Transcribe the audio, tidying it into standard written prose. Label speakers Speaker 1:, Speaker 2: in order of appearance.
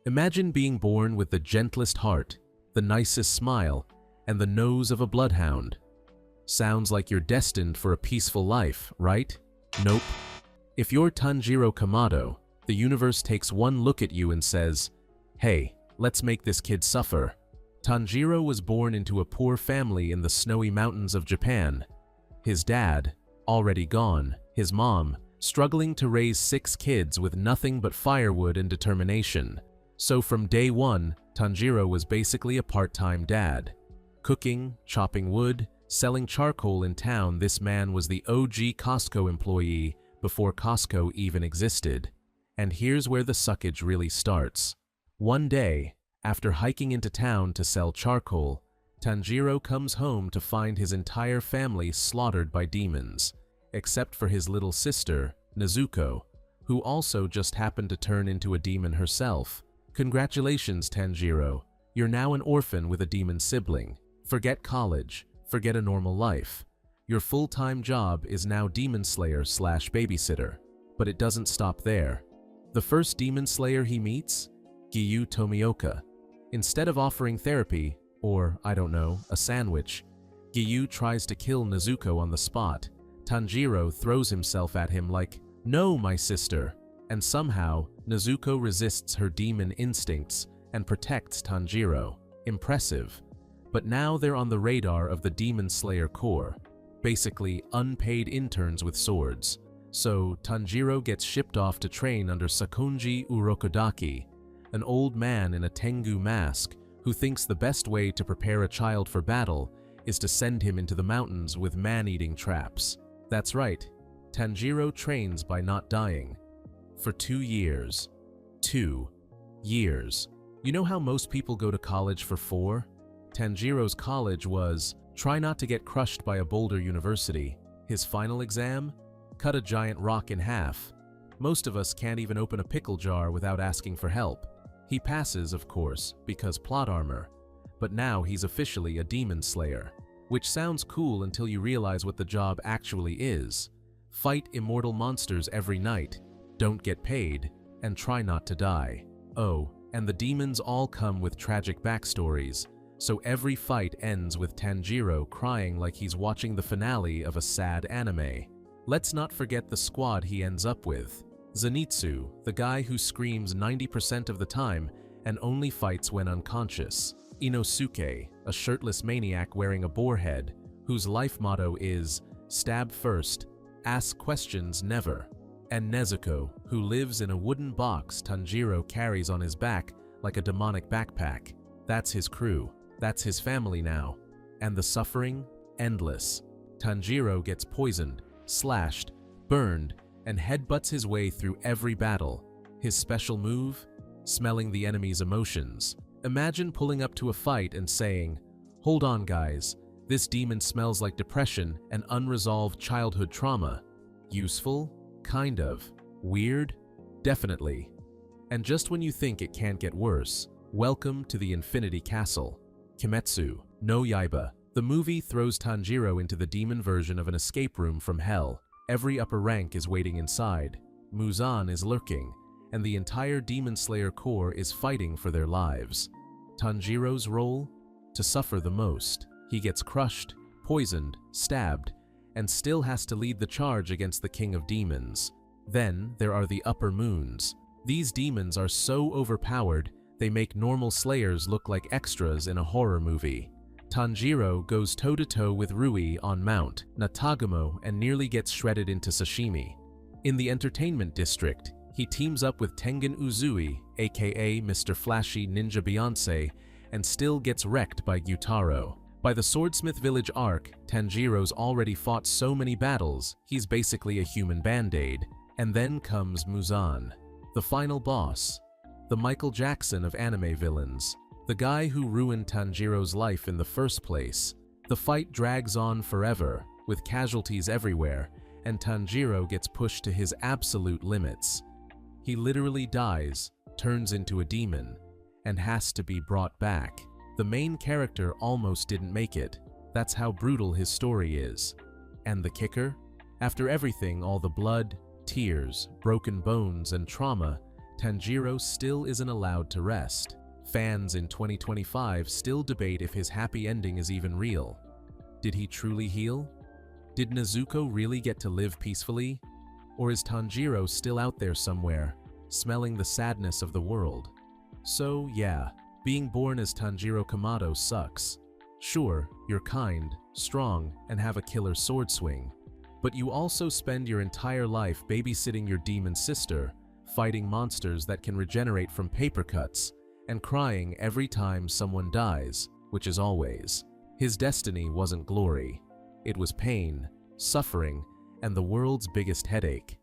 Speaker 1: Imagine being born with the gentlest heart, the nicest smile, and the nose of a bloodhound. Sounds like you're destined for a peaceful life, right? Nope. If you're Tanjiro Kamado, the universe takes one look at you and says, "Hey, let's make this kid suffer." Tanjiro was born into a poor family in the snowy mountains of Japan. His dad, already gone, his mom, struggling to raise 6 kids with nothing but firewood and determination. So from day one, Tanjiro was basically a part-time dad. Cooking, chopping wood, selling charcoal in town, this man was the OG Costco employee before Costco even existed. And here's where the suckage really starts. One day, after hiking into town to sell charcoal, Tanjiro comes home to find his entire family slaughtered by demons, except for his little sister, Nezuko, who also just happened to turn into a demon herself. Congratulations, Tanjiro. You're now an orphan with a demon sibling. Forget college, forget a normal life. Your full-time job is now demon slayer/babysitter. But it doesn't stop there. The first demon slayer he meets? Giyu Tomioka. Instead of offering therapy, or, I don't know, a sandwich, Giyu tries to kill Nezuko on the spot. Tanjiro throws himself at him like, "No, my sister!" And somehow, Nezuko resists her demon instincts and protects Tanjiro. Impressive. But now they're on the radar of the Demon Slayer Corps, basically unpaid interns with swords. So Tanjiro gets shipped off to train under Sakonji Urokodaki, an old man in a Tengu mask who thinks the best way to prepare a child for battle is to send him into the mountains with man-eating traps. That's right, Tanjiro trains by not dying. For 2 years. 2 years. You know how most people go to college for 4? Tanjiro's college was, try not to get crushed by a Boulder University. His final exam? Cut a giant rock in half. Most of us can't even open a pickle jar without asking for help. He passes, of course, because plot armor. But now he's officially a demon slayer. Which sounds cool until you realize what the job actually is. Fight immortal monsters every night, don't get paid, and try not to die. Oh, and the demons all come with tragic backstories, so every fight ends with Tanjiro crying like he's watching the finale of a sad anime. Let's not forget the squad he ends up with. Zenitsu, the guy who screams 90% of the time and only fights when unconscious. Inosuke, a shirtless maniac wearing a boar head, whose life motto is, stab first, ask questions never. And Nezuko, who lives in a wooden box Tanjiro carries on his back like a demonic backpack. That's his crew. That's his family now. And the suffering? Endless. Tanjiro gets poisoned, slashed, burned, and headbutts his way through every battle. His special move? Smelling the enemy's emotions. Imagine pulling up to a fight and saying, "Hold on guys, this demon smells like depression and unresolved childhood trauma." Useful? Kind of. Weird? Definitely. And just when you think it can't get worse, welcome to the Infinity Castle. Kimetsu no Yaiba. The movie throws Tanjiro into the demon version of an escape room from hell. Every upper rank is waiting inside. Muzan is lurking, and the entire Demon Slayer Corps is fighting for their lives. Tanjiro's role? To suffer the most. He gets crushed, poisoned, stabbed, and still has to lead the charge against the King of Demons. Then there are the Upper Moons. These demons are so overpowered, they make normal slayers look like extras in a horror movie. Tanjiro goes toe-to-toe with Rui on Mount Natagamo and nearly gets shredded into sashimi. In the entertainment district, he teams up with Tengen Uzui, aka Mr. Flashy Ninja Beyonce, and still gets wrecked by Gyutaro. By the Swordsmith Village arc, Tanjiro's already fought so many battles, he's basically a human band-aid. And then comes Muzan, the final boss, the Michael Jackson of anime villains, the guy who ruined Tanjiro's life in the first place. The fight drags on forever, with casualties everywhere, and Tanjiro gets pushed to his absolute limits. He literally dies, turns into a demon, and has to be brought back. The main character almost didn't make it. That's how brutal his story is. And the kicker? After everything, all the blood, tears, broken bones, and trauma, Tanjiro still isn't allowed to rest. Fans in 2025 still debate if his happy ending is even real. Did he truly heal? Did Nezuko really get to live peacefully? Or is Tanjiro still out there somewhere, smelling the sadness of the world? So yeah, being born as Tanjiro Kamado sucks. Sure, you're kind, strong, and have a killer sword swing. But you also spend your entire life babysitting your demon sister, fighting monsters that can regenerate from paper cuts, and crying every time someone dies, which is always. His destiny wasn't glory. It was pain, suffering, and the world's biggest headache.